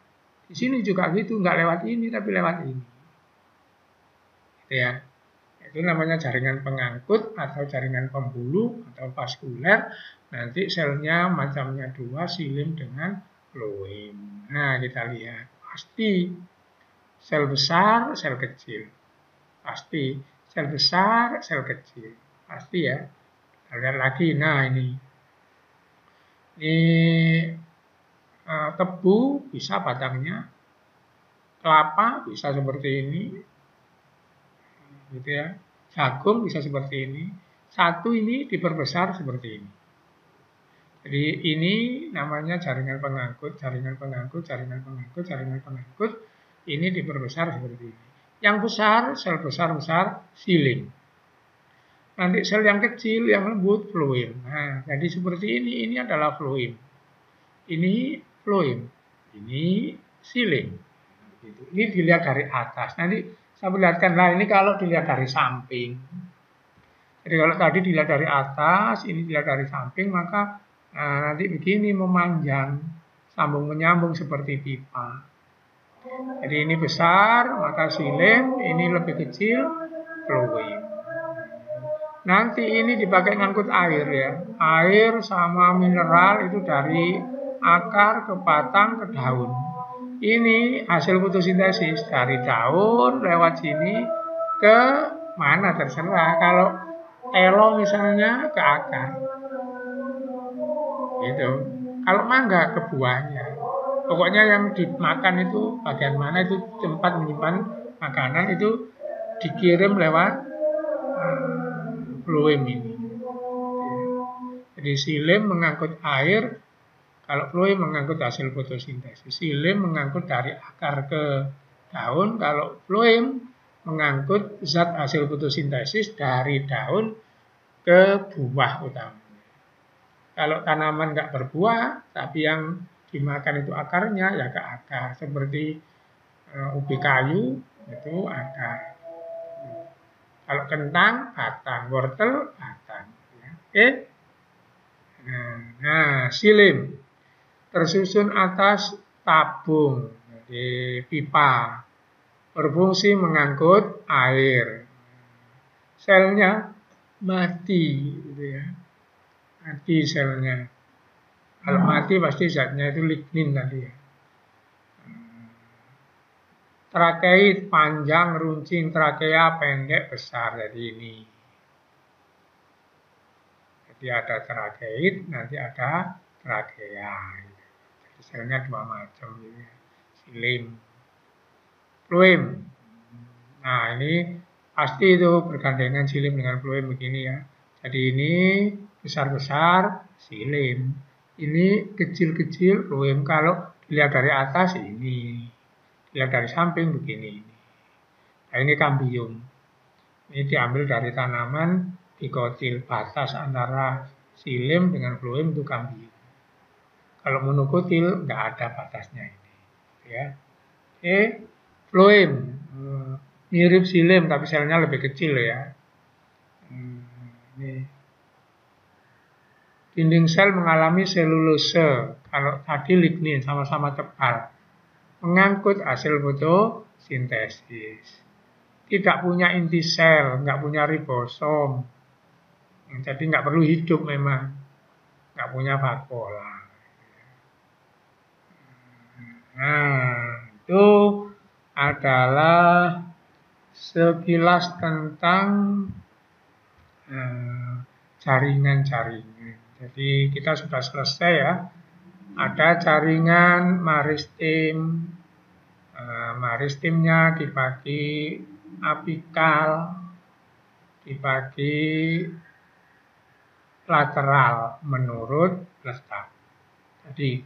Di sini juga gitu, nggak lewat ini tapi lewat ini. Gitu ya. Itu namanya jaringan pengangkut atau jaringan pembuluh atau vaskuler. Nanti selnya macamnya dua, silim dengan floem. Nah, kita lihat. Pasti sel besar, sel kecil. Pasti sel besar, sel kecil. Pasti ya. Kita lihat lagi. Nah, ini tebu bisa batangnya, kelapa bisa seperti ini, gitu ya. Jagung bisa seperti ini. Satu ini diperbesar seperti ini. Jadi ini namanya jaringan pengangkut, jaringan pengangkut, jaringan pengangkut, jaringan pengangkut. Ini diperbesar seperti ini. Yang besar, sel besar-besar, siling. Nanti sel yang kecil, yang lembut, floem. Nah, jadi seperti ini adalah floem. Ini floem. Ini siling. Ini dilihat dari atas. Nanti saya perlihatkan, nah ini kalau dilihat dari samping. Jadi kalau tadi dilihat dari atas, ini dilihat dari samping, maka nanti begini memanjang, sambung menyambung seperti pipa. Jadi ini besar, maka silim, ini lebih kecil, floem. Nanti ini dipakai ngangkut air ya. Air sama mineral itu dari akar ke batang ke daun. Ini hasil fotosintesis dari daun lewat sini ke mana terserah. Kalau telo misalnya ke akar. Gitu. Kalau mangga ke buahnya. Pokoknya yang dimakan itu bagian mana itu tempat menyimpan makanan itu dikirim lewat floem ini. Jadi silim mengangkut air, kalau floem mengangkut hasil fotosintesis. Silim mengangkut dari akar ke daun, kalau floem mengangkut zat hasil fotosintesis dari daun ke buah utamanya. Kalau tanaman nggak berbuah, tapi yang dimakan itu akarnya, ya ke akar. Seperti ubi kayu, itu akar. Kalau kentang, batang. Wortel, batang. Oke. Nah, silim. Tersusun atas tabung, jadi pipa. Berfungsi mengangkut air. Selnya mati, gitu ya. Mati selnya. Kalau mati pasti zatnya itu lignin tadi ya. Trakeit panjang, runcing, trakea pendek, besar. Jadi ini. Jadi ada trakeit, nanti ada trakea. Jadi selnya dua macam. Gitu ya. Silim. Floem. Nah ini pasti itu bergandengan silim dengan floem begini ya. Jadi ini besar-besar silim. Ini kecil-kecil floem. Kalau dilihat dari atas ini. Dilihat dari samping begini. Nah ini kambium. Ini diambil dari tanaman dikotil. Batas antara silim dengan floem itu kambium. Kalau monokotil nggak ada batasnya ini. Ya. Oke. Floem. Mirip silim tapi selnya lebih kecil ya. Ini. Dinding sel mengalami selulose. Kalau tadi lignin sama-sama tebal. Mengangkut hasil fotosintesis. Tidak punya inti sel, nggak punya ribosom. Jadi nggak perlu hidup memang. Nggak punya vakuola. Nah, itu adalah sekilas tentang jaringan-jaringan. Jadi kita sudah selesai ya. Ada jaringan maristim. Maristimnya dibagi apikal, dibagi lateral menurut letak. Jadi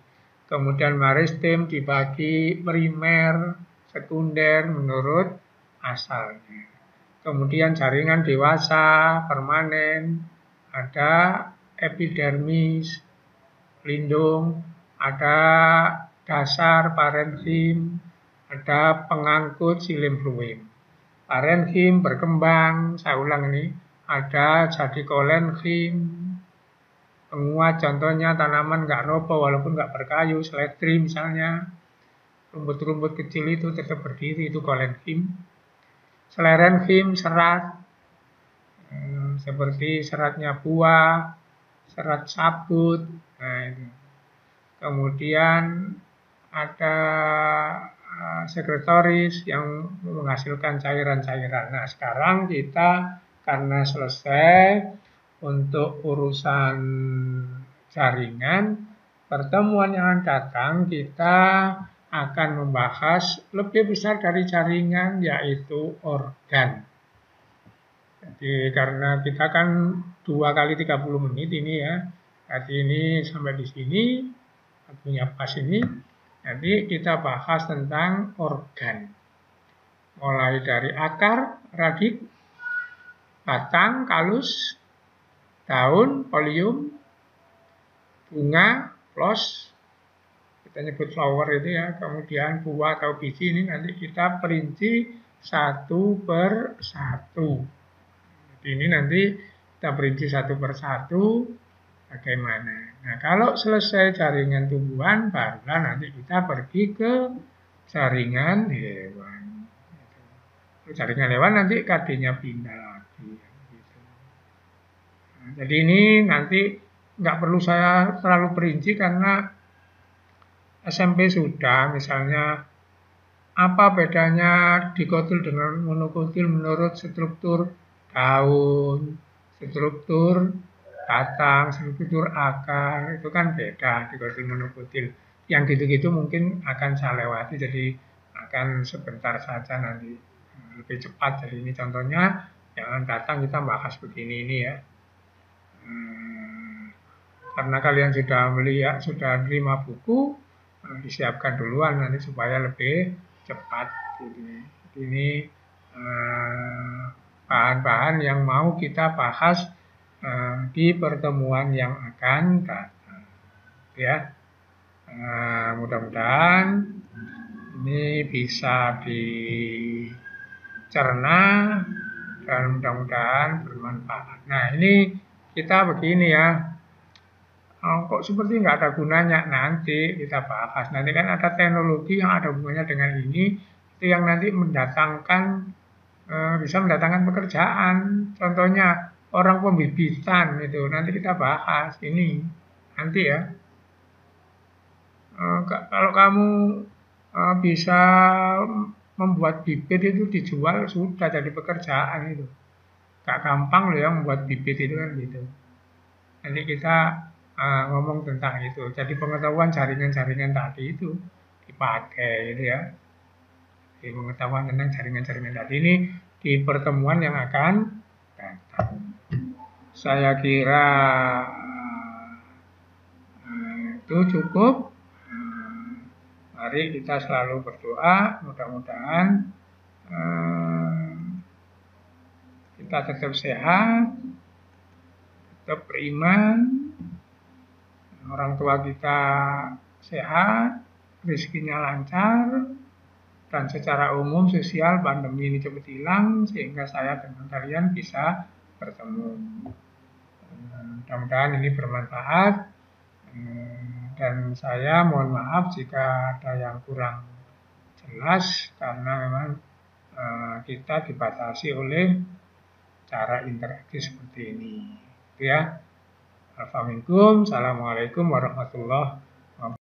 kemudian maristim dibagi primer, sekunder menurut asalnya. Kemudian jaringan dewasa, permanen, ada epidermis, pelindung, ada dasar parenkim, ada pengangkut xilem fluem. Parenkim berkembang, saya ulang ini, ada jadikolenkim, penguat contohnya tanaman nggak roboh walaupun nggak berkayu, seledri misalnya, rumput-rumput kecil itu tetap berdiri, itu kolenkim. Selenkim serat, seperti seratnya buah, serat sabut, nah itu. Kemudian ada sekretoris yang menghasilkan cairan-cairan. Nah sekarang kita karena selesai untuk urusan jaringan, pertemuan yang akan datang kita akan membahas lebih besar dari jaringan, yaitu organ. Jadi karena kita kan 2 kali 30 menit ini ya, jadi ini sampai di sini, waktunya pas ini, nanti kita bahas tentang organ. Mulai dari akar, radik, batang, kalus, daun, folium, bunga, flos, kita nyebut flower itu ya, kemudian buah atau biji ini nanti kita perinci satu per satu. Ini nanti kita perinci satu per satu bagaimana. Nah kalau selesai jaringan tumbuhan, barulah nanti kita pergi ke jaringan hewan. Jaringan hewan nanti KD-nya pindah lagi. Nah, jadi ini nanti nggak perlu saya terlalu perinci karena SMP sudah, misalnya apa bedanya dikotil dengan monokotil menurut struktur daun, struktur batang, struktur akar, itu kan beda dikotil monokotil. Yang gitu-gitu mungkin akan saya lewati, jadi akan sebentar saja nanti lebih cepat. Jadi ini contohnya yang datang kita bahas begini ini ya. Karena kalian sudah melihat, sudah terima buku, disiapkan duluan nanti supaya lebih cepat. Ini bahan-bahan yang mau kita bahas di pertemuan yang akan datang. Ya, mudah-mudahan ini bisa dicerna dan mudah-mudahan bermanfaat. Nah, ini kita begini ya. Kok seperti nggak ada gunanya, nanti kita bahas. Nanti kan ada teknologi yang ada hubungannya dengan ini, itu yang nanti mendatangkan bisa mendatangkan pekerjaan. Contohnya orang pembibitan itu nanti kita bahas ini nanti ya. Kalau kamu bisa membuat bibit itu dijual sudah jadi pekerjaan itu. Gak gampang loh ya membuat bibit itu kan gitu. Nanti kita ngomong tentang itu. Jadi pengetahuan jaringan-jaringan tadi itu dipakai gitu ya. Pengetahuan tentang jaringan-jaringan tadi ini di pertemuan yang akan datang. Saya kira itu cukup. Mari kita selalu berdoa, mudah-mudahan kita tetap sehat, tetap beriman, orang tua kita sehat, rezekinya lancar, dan secara umum sosial pandemi ini cepat hilang sehingga saya dengan kalian bisa bertemu. Mudah-mudahan ini bermanfaat dan saya mohon maaf jika ada yang kurang jelas karena memang kita dibatasi oleh cara interaksi seperti ini. Ya. Assalamualaikum warahmatullahi wabarakatuh.